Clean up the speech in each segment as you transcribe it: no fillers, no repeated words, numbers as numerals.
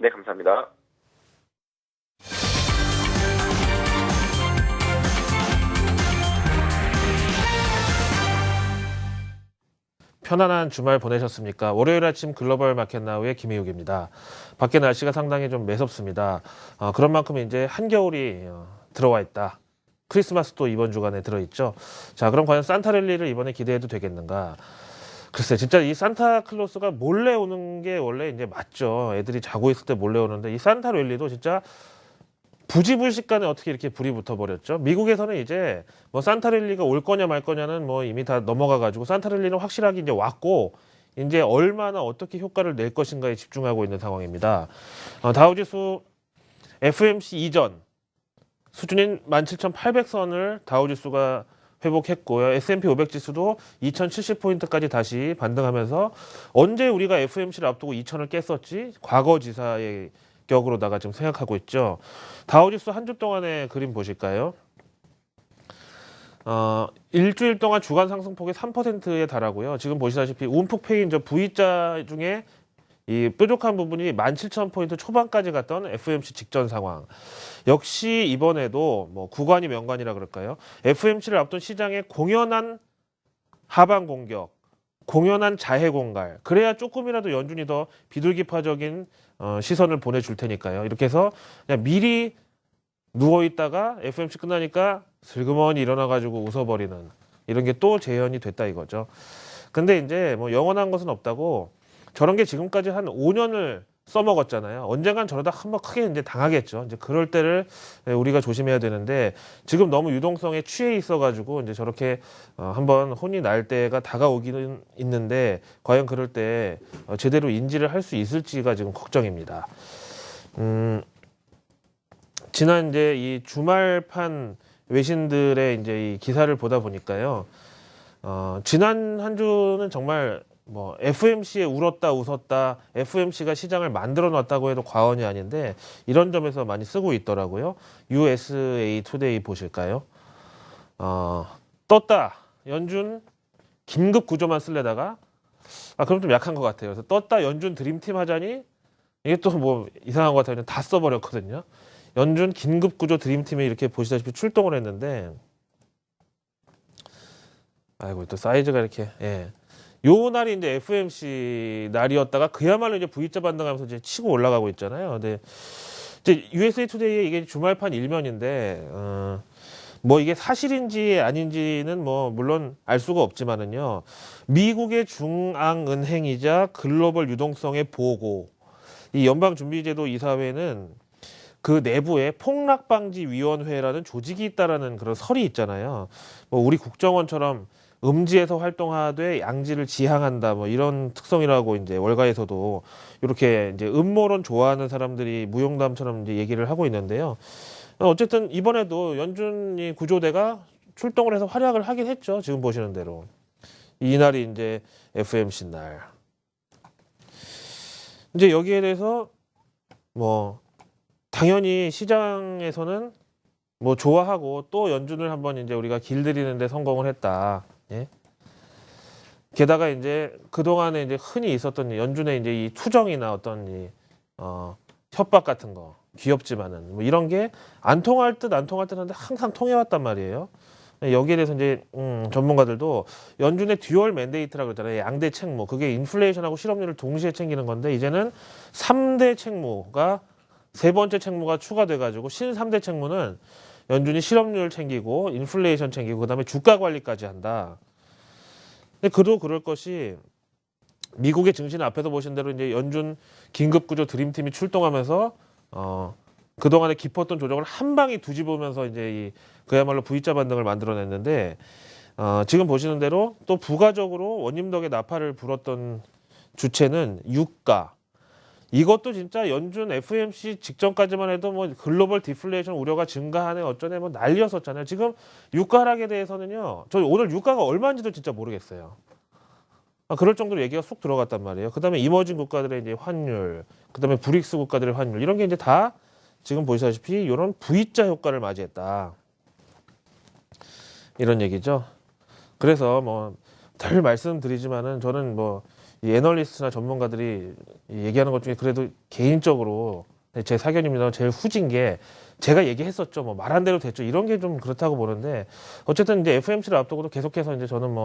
네, 감사합니다. 편안한 주말 보내셨습니까? 월요일 아침 글로벌 마켓 나우의 김희욱입니다. 밖에 날씨가 상당히 좀 매섭습니다. 그런 만큼 이제 한겨울이 들어와 있다. 크리스마스도 이번 주간에 들어있죠. 자, 그럼 과연 산타랠리를 이번에 기대해도 되겠는가? 글쎄, 진짜 이 산타클로스가 몰래 오는 게 원래 이제 맞죠. 애들이 자고 있을 때 몰래 오는데 이 산타랠리도 진짜 부지불식간에 어떻게 이렇게 불이 붙어버렸죠? 미국에서는 이제 뭐 산타랠리가 올 거냐 말 거냐는 뭐 이미 다 넘어가가지고 산타랠리는 확실하게 이제 왔고 이제 얼마나 어떻게 효과를 낼 것인가에 집중하고 있는 상황입니다. 다우지수 FMC 이전 수준인 17,800선을 다우지수가 회복했고요. S&P 500 지수도 2070포인트까지 다시 반등하면서 언제 우리가 FMC를 앞두고 2000을 깼었지? 과거지사의 격으로다가 지금 생각하고 있죠. 다우지수 한 주 동안의 그림 보실까요? 일주일 동안 주간 상승폭이 3%에 달하고요. 지금 보시다시피 움푹 패인 저 V자 중에 이 뾰족한 부분이 17,000포인트 초반까지 갔던 FMC 직전 상황. 역시 이번에도 뭐 구간이 명간이라 그럴까요? FMC를 앞둔 시장의 공연한 하방 공격, 공연한 자해 공갈. 그래야 조금이라도 연준이 더 비둘기파적인 시선을 보내줄 테니까요. 이렇게 해서 그냥 미리 누워있다가 FMC 끝나니까 슬그머니 일어나가지고 웃어버리는 이런 게 또 재현이 됐다 이거죠. 근데 이제 뭐 영원한 것은 없다고 저런 게 지금까지 한 5년을 써먹었잖아요. 언젠간 저러다 한번 크게 이제 당하겠죠. 이제 그럴 때를 우리가 조심해야 되는데 지금 너무 유동성에 취해 있어가지고 이제 저렇게 한번 혼이 날 때가 다가오기는 있는데 과연 그럴 때 제대로 인지를 할 수 있을지가 지금 걱정입니다. 지난 이제 이 주말판 외신들의 이제 이 기사를 보다 보니까요. 지난 한 주는 정말 뭐 FMC에 울었다 웃었다 FMC가 시장을 만들어 놨다고 해도 과언이 아닌데 이런 점에서 많이 쓰고 있더라고요. USA 투데이 보실까요? 떴다 연준 긴급 구조만 쓸래다가 그럼 좀 약한 것 같아요. 그래서 떴다 연준 드림팀 하자니 이게 또 뭐 이상한 것 같아요. 다 써버렸거든요. 연준 긴급 구조 드림팀이 이렇게 보시다시피 출동을 했는데 아이고 또 사이즈가 이렇게 요 날이 이제 FMC 날이었다가 그야말로 이제 V자 반등하면서 이제 치고 올라가고 있잖아요. 근데 이제 USA 투데이의 이게 주말판 일면인데 뭐 이게 사실인지 아닌지는 뭐 물론 알 수가 없지만은요. 미국의 중앙은행이자 글로벌 유동성의 보고 이 연방준비제도 이사회는 그 내부에 폭락방지위원회라는 조직이 있다라는 그런 설이 있잖아요. 뭐 우리 국정원처럼 음지에서 활동하되 양지를 지향한다 뭐 이런 특성이라고 이제 월가에서도 이렇게 이제 음모론 좋아하는 사람들이 무용담처럼 이제 얘기를 하고 있는데요. 어쨌든 이번에도 연준이 구조대가 출동을 해서 활약을 하긴 했죠. 지금 보시는 대로 이날이 이제 FMC 날. 이제 여기에 대해서 뭐 당연히 시장에서는 뭐 좋아하고 또 연준을 한번 이제 우리가 길들이는데 성공을 했다. 예? 게다가 이제 그동안에 이제 흔히 있었던 연준의 이제 이 투정이나 어떤 이 협박 같은 거 귀엽지만은 뭐 이런 게 안 통할 듯 안 통할 듯 하는데 항상 통해왔단 말이에요. 여기에 대해서 이제 전문가들도 연준의 듀얼 맨데이트라고 그러잖아요. 양대 책무. 그게 인플레이션하고 실업률을 동시에 챙기는 건데 이제는 3대 책무가 세 번째 책무가 추가돼가지고 신 3대 책무는 연준이 실업률 챙기고 인플레이션 챙기고 그다음에 주가 관리까지 한다. 근데 그도 그럴 것이 미국의 증시는 앞에서 보신 대로 이제 연준 긴급구조 드림팀이 출동하면서 그동안에 깊었던 조정을 한 방에 뒤집으면서 이제 이 그야말로 V자 반등을 만들어냈는데 지금 보시는 대로 또 부가적으로 원님 덕에 나팔을 불었던 주체는 유가. 이것도 진짜 연준 FMC 직전까지만 해도 뭐 글로벌 디플레이션 우려가 증가하네 어쩌네 뭐 난리였었잖아요. 지금 유가 하락에 대해서는요. 저 오늘 유가가 얼마인지도 진짜 모르겠어요. 그럴 정도로 얘기가 쑥 들어갔단 말이에요. 그다음에 이머징 국가들의 이제 환율, 그다음에 브릭스 국가들의 환율 이런 게 이제 다 지금 보시다시피 이런 V자 효과를 맞이했다. 이런 얘기죠. 그래서 뭐 늘 말씀드리지만은 저는 뭐 이 애널리스트나 전문가들이 얘기하는 것 중에 그래도 개인적으로 제 사견입니다. 제일 후진 게 제가 얘기했었죠. 뭐 말 한 대로 됐죠. 이런 게 좀 그렇다고 보는데 어쨌든 이제 FOMC를 앞두고도 계속해서 이제 저는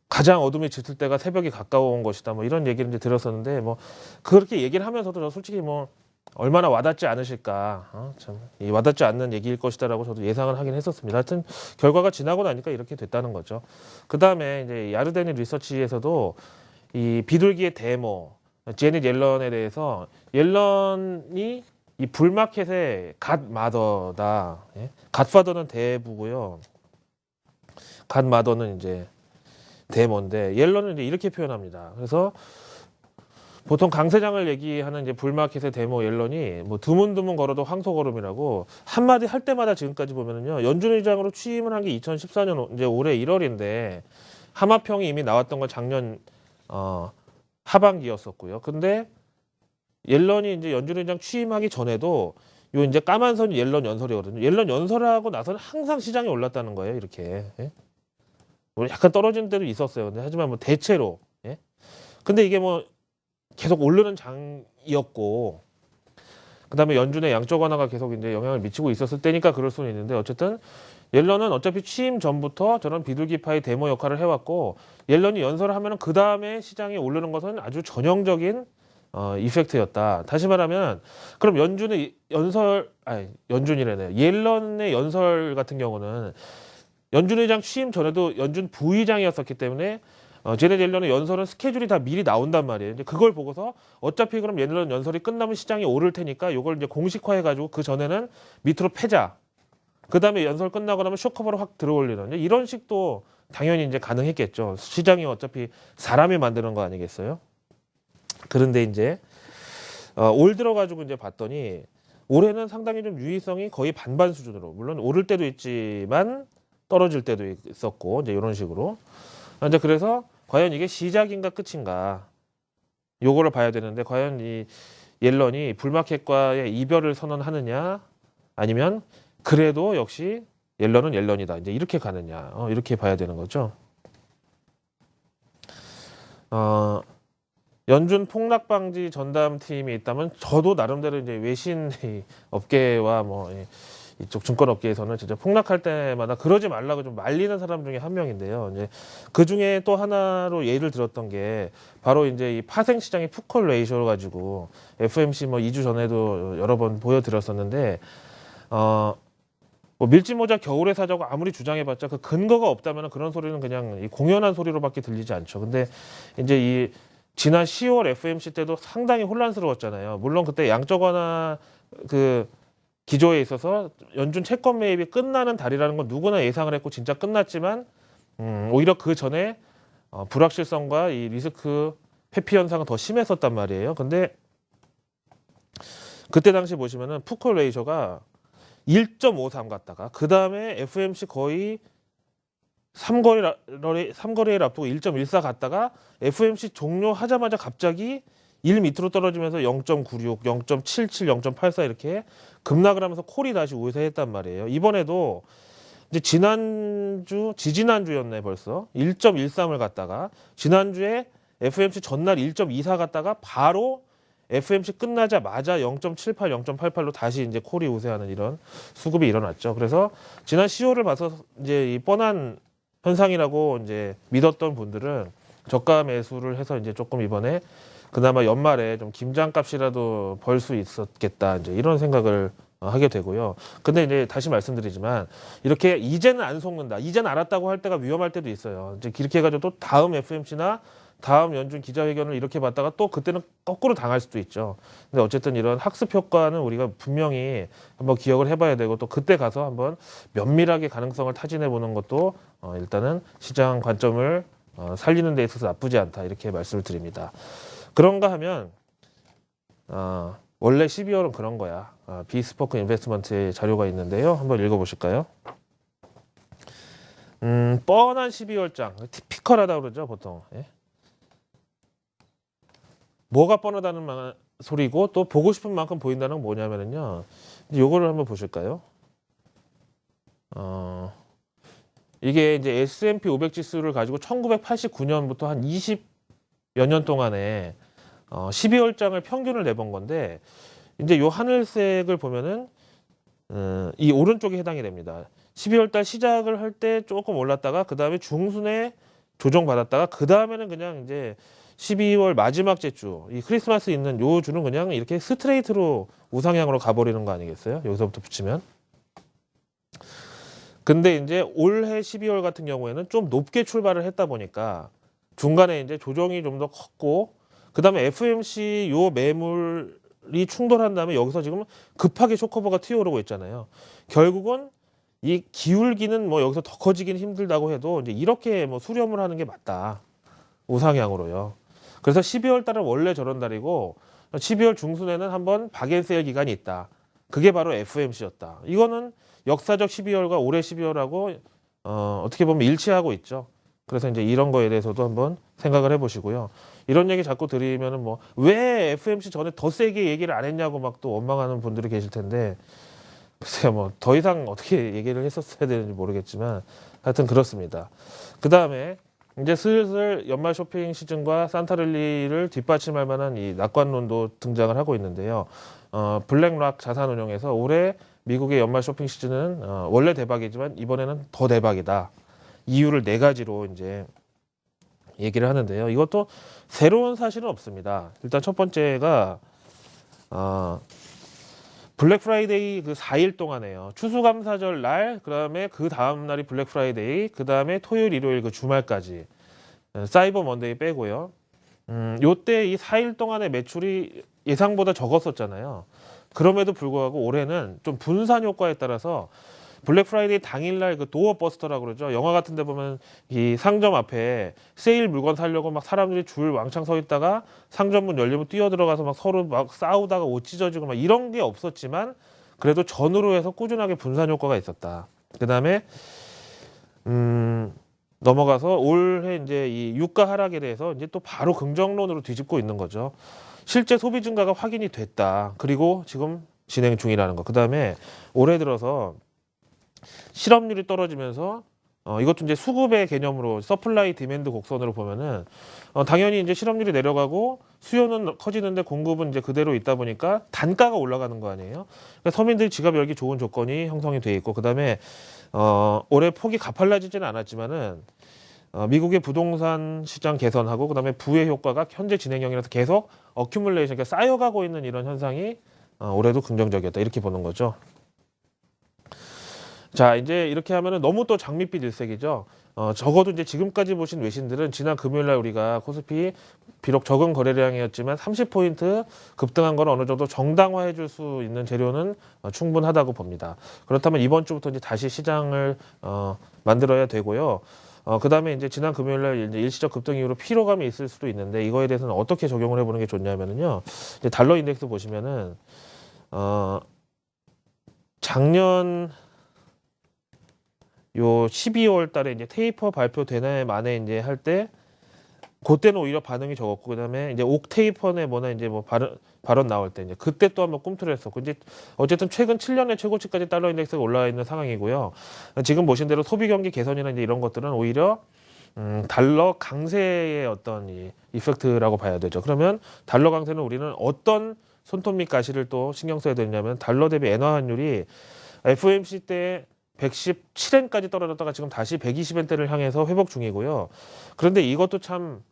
가장 어둠이 짙을 때가 새벽이 가까워온 것이다. 뭐 이런 얘기를 이제 들었었는데 뭐 그렇게 얘기를 하면서도 저 솔직히 뭐 얼마나 와닿지 않으실까. 참, 이 와닿지 않는 얘기일 것이다라고 저도 예상을 하긴 했었습니다. 하여튼 결과가 지나고 나니까 이렇게 됐다는 거죠. 그 다음에 이제 야르데니 리서치에서도 이 비둘기의 데모, 제닛 옐런에 대해서 옐런이 이 불마켓의 갓마더다. 예? 갓파더는 대부고요. 갓마더는 이제 데모인데 옐런은 이제 이렇게 표현합니다. 그래서 보통 강세장을 얘기하는 이제 불마켓의 데모 옐런이 뭐 드문드문 걸어도 황소걸음이라고 한마디 할 때마다 지금까지 보면은요 연준 의장으로 취임을 한 게 2014년 이제 올해 1월인데 하마평이 이미 나왔던 건 작년 하반기였었고요. 근데 옐런이 이제 연준 의장 취임하기 전에도 요 이제 까만 선이 옐런 연설이거든요. 옐런 연설하고 나서는 항상 시장이 올랐다는 거예요. 이렇게. 예? 뭐 약간 떨어지는 때도 있었어요. 근데 하지만 뭐 대체로. 예? 근데 이게 뭐 계속 오르는 장이었고, 그 다음에 연준의 양적 완화가 계속 이제 영향을 미치고 있었을 때니까 그럴 수는 있는데, 어쨌든 옐런은 어차피 취임 전부터 저런 비둘기파의 데모 역할을 해왔고, 옐런이 연설을 하면은 그 다음에 시장이 오르는 것은 아주 전형적인 이펙트였다. 다시 말하면, 그럼 연준이래네요. 옐런의 연설 같은 경우는 연준 의장 취임 전에도 연준 부의장이었었기 때문에 제넷 옐런의 연설은 스케줄이 다 미리 나온단 말이에요. 이제 그걸 보고서 어차피 그럼 옐런 연설이 끝나면 시장이 오를 테니까 이걸 이제 공식화해가지고 그 전에는 밑으로 패자. 그 다음에 연설 끝나고 나면 쇼커버로 확 들어올리는 이런 식도 당연히 이제 가능했겠죠. 시장이 어차피 사람이 만드는 거 아니겠어요? 그런데 이제 올 들어가지고 이제 봤더니 올해는 상당히 좀 유의성이 거의 반반 수준으로 물론 오를 때도 있지만 떨어질 때도 있었고 이제 이런 식으로 이제 그래서 과연 이게 시작인가 끝인가 요거를 봐야 되는데 과연 이 옐런이 불마켓과의 이별을 선언하느냐 아니면 그래도 역시 옐런은 옐런이다 이제 이렇게 가느냐 이렇게 봐야 되는 거죠. 연준 폭락 방지 전담 팀이 있다면 저도 나름대로 이제 외신 업계와 뭐 이쪽 증권 업계에서는 진짜 폭락할 때마다 그러지 말라고 좀 말리는 사람 중에 한 명인데요. 이제 그 중에 또 하나로 예를 들었던 게 바로 이제 이 파생 시장의 푸컬 레이쇼를 가지고 FOMC 뭐 2주 전에도 여러 번 보여드렸었는데 뭐 밀짚 모자 겨울에 사자고 아무리 주장해봤자 그 근거가 없다면 그런 소리는 그냥 이 공연한 소리로밖에 들리지 않죠. 근데 이제 이 지난 10월 FOMC 때도 상당히 혼란스러웠잖아요. 물론 그때 양적 완화 그 기조에 있어서 연준 채권 매입이 끝나는 달이라는 건 누구나 예상을 했고 진짜 끝났지만 오히려 그 전에 불확실성과 이 리스크 회피 현상은 더 심했었단 말이에요. 근데 그때 당시 보시면은 푸컬 레이셔가 1.53 갔다가 그 다음에 FOMC 거의 3거래일 앞두고 1.14 갔다가 FOMC 종료하자마자 갑자기 1 밑으로 떨어지면서 0.96, 0.77, 0.84 이렇게 급락을 하면서 콜이 다시 우세했단 말이에요. 이번에도 이제 지지난주였네 벌써 1.13을 갔다가 지난주에 FOMC 전날 1.24 갔다가 바로 FOMC 끝나자마자 0.78, 0.88로 다시 이제 콜이 우세하는 이런 수급이 일어났죠. 그래서 지난 10월을 봐서 이제 이 뻔한 현상이라고 이제 믿었던 분들은 저가 매수를 해서 이제 조금 이번에 그나마 연말에 좀 김장값이라도 벌 수 있었겠다 이제 이런 생각을 하게 되고요. 근데 이제 다시 말씀드리지만 이렇게 이제는 안 속는다, 이제는 알았다고 할 때가 위험할 때도 있어요. 이제 이렇게 해가지고 또 다음 FOMC나 다음 연준 기자회견을 이렇게 봤다가 또 그때는 거꾸로 당할 수도 있죠. 근데 어쨌든 이런 학습 효과는 우리가 분명히 한번 기억을 해봐야 되고 또 그때 가서 한번 면밀하게 가능성을 타진해 보는 것도 일단은 시장 관점을 살리는 데 있어서 나쁘지 않다 이렇게 말씀을 드립니다. 그런가 하면 원래 12월은 그런 거야. 비스포크 인베스트먼트의 자료가 있는데요. 한번 읽어보실까요? 뻔한 12월장, 티피컬하다고 그러죠 보통. 예? 뭐가 뻔하다는 소리고 또 보고 싶은 만큼 보인다는 건 뭐냐면요. 요거를 한번 보실까요? 이게 이제 S&P 500 지수를 가지고 1989년부터 한 20여 년 동안에 12월장을 평균을 내본 건데, 이제 요 하늘색을 보면은 이 오른쪽에 해당이 됩니다. 12월 달 시작을 할 때 조금 올랐다가 그 다음에 중순에 조정받았다가 그 다음에는 그냥 이제 12월 마지막 주, 이 크리스마스 있는 요 주는 그냥 이렇게 스트레이트로 우상향으로 가버리는 거 아니겠어요? 여기서부터 붙이면. 근데 이제 올해 12월 같은 경우에는 좀 높게 출발을 했다 보니까 중간에 이제 조정이 좀 더 컸고, 그 다음에 FMC 요 매물이 충돌한 다음에 여기서 지금 급하게 쇼커버가 튀어오르고 있잖아요. 결국은 이 기울기는 뭐 여기서 더 커지긴 힘들다고 해도 이제 이렇게 뭐 수렴을 하는 게 맞다. 우상향으로요. 그래서 12월 달은 원래 저런 달이고 12월 중순에는 한번 박앤세일 기간이 있다. 그게 바로 FMC였다. 이거는 역사적 12월과 올해 12월하고 어떻게 보면 일치하고 있죠. 그래서 이제 이런 거에 대해서도 한번 생각을 해보시고요. 이런 얘기 자꾸 드리면은 뭐 왜 FMC 전에 더 세게 얘기를 안 했냐고 막 또 원망하는 분들이 계실 텐데, 글쎄요, 뭐 더 이상 어떻게 얘기를 했었어야 되는지 모르겠지만 하여튼 그렇습니다. 그 다음에 이제 슬슬 연말 쇼핑 시즌과 산타랠리를 뒷받침할 만한 이 낙관론도 등장을 하고 있는데요. 블랙락 자산운용에서 올해 미국의 연말 쇼핑 시즌은 원래 대박이지만 이번에는 더 대박이다. 이유를 4가지로 이제 얘기를 하는데요. 이것도 새로운 사실은 없습니다. 일단 첫 번째가 블랙 프라이데이 그 4일 동안에요. 추수감사절 날, 그 다음에 그 다음 날이 블랙 프라이데이, 그 다음에 토요일, 일요일 그 주말까지 사이버 먼데이 빼고요. 요때 이 4일 동안의 매출이 예상보다 적었었잖아요. 그럼에도 불구하고 올해는 좀 분산 효과에 따라서 블랙 프라이데이 당일날 그 도어 버스터라고 그러죠. 영화 같은 데 보면 이 상점 앞에 세일 물건 사려고 막 사람들이 줄 왕창 서 있다가 상점 문 열리면 뛰어들어가서 막 서로 막 싸우다가 옷 찢어지고 막 이런 게 없었지만 그래도 전후로 해서 꾸준하게 분산 효과가 있었다. 그 다음에 넘어가서 올해 이제 이 유가 하락에 대해서 이제 또 바로 긍정론으로 뒤집고 있는 거죠. 실제 소비 증가가 확인이 됐다. 그리고 지금 진행 중이라는 거. 그 다음에 올해 들어서 실업률이 떨어지면서 이것도 이제 수급의 개념으로 서플라이 디맨드 곡선으로 보면은 당연히 이제 실업률이 내려가고 수요는 커지는데 공급은 이제 그대로 있다 보니까 단가가 올라가는 거 아니에요. 그러니까 서민들이 지갑 열기 좋은 조건이 형성이 돼 있고, 그다음에 올해 폭이 가팔라지지는 않았지만은 미국의 부동산 시장 개선하고 그다음에 부의 효과가 현재 진행형이라서 계속 어큐뮬레이션, 그러니까 쌓여가고 있는 이런 현상이 올해도 긍정적이었다, 이렇게 보는 거죠. 자, 이제 이렇게 하면은 너무 또 장밋빛 일색이죠. 적어도 이제 지금까지 보신 외신들은 지난 금요일 날 우리가 코스피 비록 적은 거래량이었지만 30포인트 급등한 건 어느 정도 정당화해 줄 수 있는 재료는 충분하다고 봅니다. 그렇다면 이번 주부터 이제 다시 시장을 만들어야 되고요. 그 다음에 이제 지난 금요일 날 이제 일시적 급등 이후로 피로감이 있을 수도 있는데 이거에 대해서는 어떻게 적용을 해보는 게 좋냐면은요. 이제 달러 인덱스 보시면은 작년 요 12월 달에 이제 테이퍼 발표되네 만에 이제 할 때 그때는 오히려 반응이 적었고, 그다음에 이제 옥테이퍼네 뭐나 이제 뭐 발언 나올 때 이제 그때 또 한번 꿈틀했었고, 이제 어쨌든 최근 7년의 최고치까지 달러 인덱스가 올라와 있는 상황이고요. 지금 보신 대로 소비 경기 개선이나 이제 이런 것들은 오히려 달러 강세의 어떤 이 이펙트라고 봐야 되죠. 그러면 달러 강세는 우리는 어떤 손톱 및 가시를 또 신경 써야 되냐면 달러 대비 엔화 환율이 FOMC 때 117엔까지 떨어졌다가 지금 다시 120엔대를 향해서 회복 중이고요. 그런데 이것도 참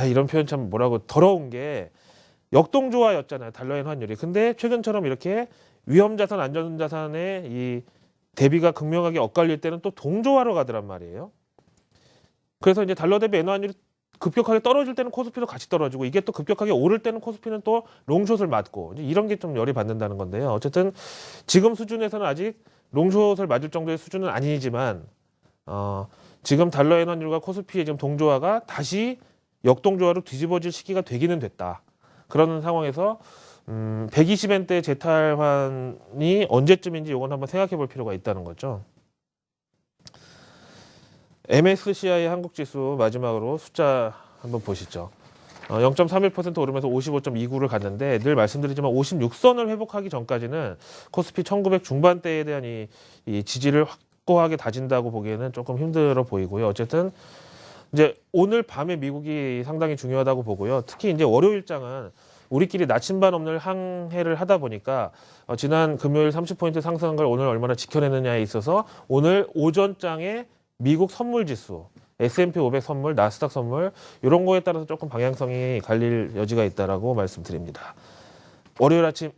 이런 표현 참 뭐라고 더러운 게 역동조화였잖아요. 달러엔 환율이. 근데 최근처럼 이렇게 위험자산, 안전자산의 이 대비가 극명하게 엇갈릴 때는 또 동조화로 가더란 말이에요. 그래서 이제 달러 대비 엔화 환율이 급격하게 떨어질 때는 코스피도 같이 떨어지고, 이게 또 급격하게 오를 때는 코스피는 또 롱숏을 맞고, 이제 이런 게 좀 열이 받는다는 건데요. 어쨌든 지금 수준에서는 아직 롱숏을 맞을 정도의 수준은 아니지만 지금 달러엔 환율과 코스피의 지금 동조화가 다시 역동조화로 뒤집어질 시기가 되기는 됐다. 그런 상황에서 120엔대 재탈환이 언제쯤인지 이건 한번 생각해 볼 필요가 있다는 거죠. MSCI 한국지수 마지막으로 숫자 한번 보시죠. 0.31% 오르면서 55.29를 갔는데, 늘 말씀드리지만 56선을 회복하기 전까지는 코스피 1900 중반대에 대한 이 지지를 확고하게 다진다고 보기에는 조금 힘들어 보이고요. 어쨌든 이제 오늘 밤에 미국이 상당히 중요하다고 보고요. 특히 이제 월요일장은 우리끼리 나침반 없는 항해를 하다 보니까 지난 금요일 30포인트 상승한 걸 오늘 얼마나 지켜내느냐에 있어서 오늘 오전장에 미국 선물 지수, S&P 500 선물, 나스닥 선물 이런 거에 따라서 조금 방향성이 갈릴 여지가 있다라고 말씀드립니다. 월요일 아침